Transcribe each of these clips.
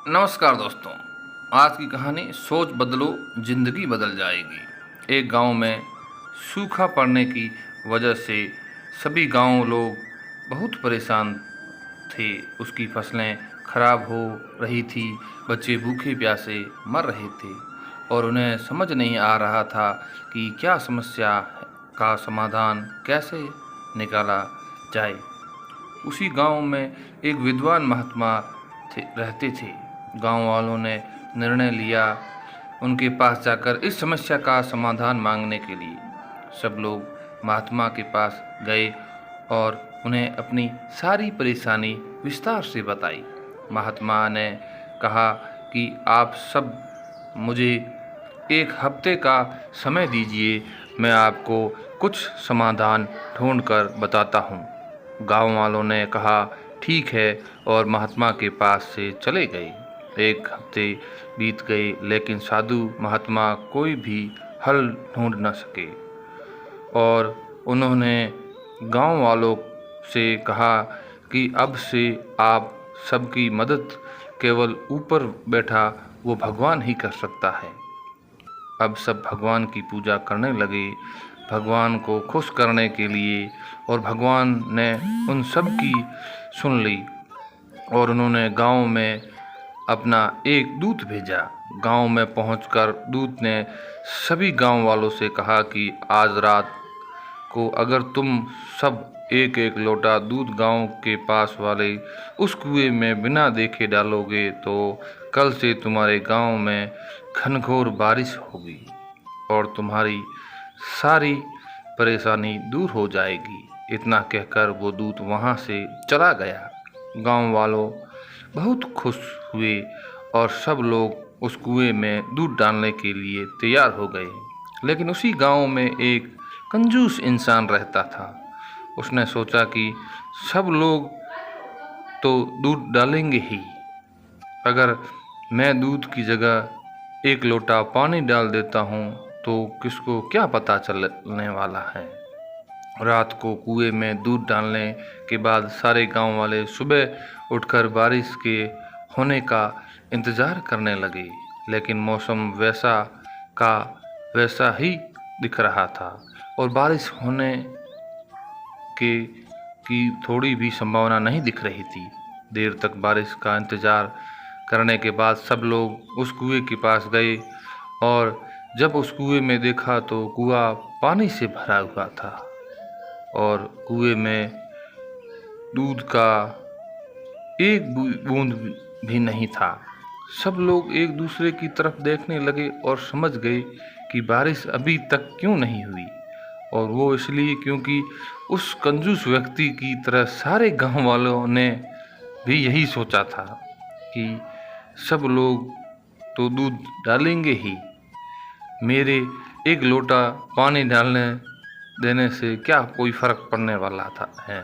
नमस्कार दोस्तों। आज की कहानी सोच बदलो जिंदगी बदल जाएगी। एक गांव में सूखा पड़ने की वजह से सभी गांव लोग बहुत परेशान थे। उसकी फसलें खराब हो रही थी, बच्चे भूखे प्यासे मर रहे थे और उन्हें समझ नहीं आ रहा था कि क्या समस्या का समाधान कैसे निकाला जाए। उसी गांव में एक विद्वान महात्मा रहते थे। गांव वालों ने निर्णय लिया उनके पास जाकर इस समस्या का समाधान मांगने के लिए। सब लोग महात्मा के पास गए और उन्हें अपनी सारी परेशानी विस्तार से बताई। महात्मा ने कहा कि आप सब मुझे एक हफ्ते का समय दीजिए, मैं आपको कुछ समाधान ढूंढकर बताता हूँ। गांव वालों ने कहा ठीक है और महात्मा के पास से चले गए। एक हफ्ते बीत गए लेकिन साधु महात्मा कोई भी हल ढूंढ न सके और उन्होंने गांव वालों से कहा कि अब से आप सबकी मदद केवल ऊपर बैठा वो भगवान ही कर सकता है। अब सब भगवान की पूजा करने लगे, भगवान को खुश करने के लिए, और भगवान ने उन सब की सुन ली और उन्होंने गांव में अपना एक दूत भेजा। गांव में पहुंचकर दूत ने सभी गांव वालों से कहा कि आज रात को अगर तुम सब एक एक लोटा दूध गांव के पास वाले उस कुएं में बिना देखे डालोगे तो कल से तुम्हारे गांव में घनघोर बारिश होगी और तुम्हारी सारी परेशानी दूर हो जाएगी। इतना कहकर वो दूत वहाँ से चला गया। गांव वालों बहुत खुश हुए और सब लोग उस कुएं में दूध डालने के लिए तैयार हो गए। लेकिन उसी गांव में एक कंजूस इंसान रहता था। उसने सोचा कि सब लोग तो दूध डालेंगे ही, अगर मैं दूध की जगह एक लोटा पानी डाल देता हूँ तो किसको क्या पता चलने वाला है। रात को कुएं में दूध डालने के बाद सारे गांव वाले सुबह उठकर बारिश के होने का इंतज़ार करने लगे, लेकिन मौसम वैसा का वैसा ही दिख रहा था और बारिश होने के की थोड़ी भी संभावना नहीं दिख रही थी। देर तक बारिश का इंतज़ार करने के बाद सब लोग उस कुएं के पास गए और जब उस कुएं में देखा तो कुआं पानी से भरा हुआ था और कुएं में दूध का एक बूंद भी नहीं था। सब लोग एक दूसरे की तरफ देखने लगे और समझ गए कि बारिश अभी तक क्यों नहीं हुई, और वो इसलिए क्योंकि उस कंजूस व्यक्ति की तरह सारे गांव वालों ने भी यही सोचा था कि सब लोग तो दूध डालेंगे ही, मेरे एक लोटा पानी डालने देने से क्या कोई फ़र्क पड़ने वाला था है।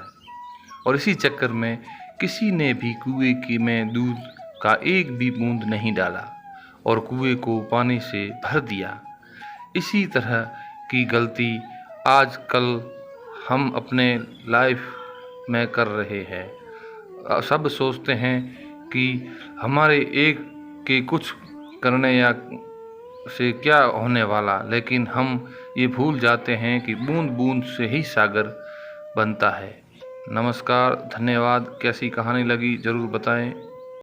और इसी चक्कर में किसी ने भी कुएं की में दूध का एक भी बूंद नहीं डाला और कुएं को पानी से भर दिया। इसी तरह की गलती आजकल हम अपने लाइफ में कर रहे हैं। सब सोचते हैं कि हमारे एक के कुछ करने या से क्या होने वाला, लेकिन हम ये भूल जाते हैं कि बूंद बूंद से ही सागर बनता है। नमस्कार, धन्यवाद। कैसी कहानी लगी ज़रूर बताएं।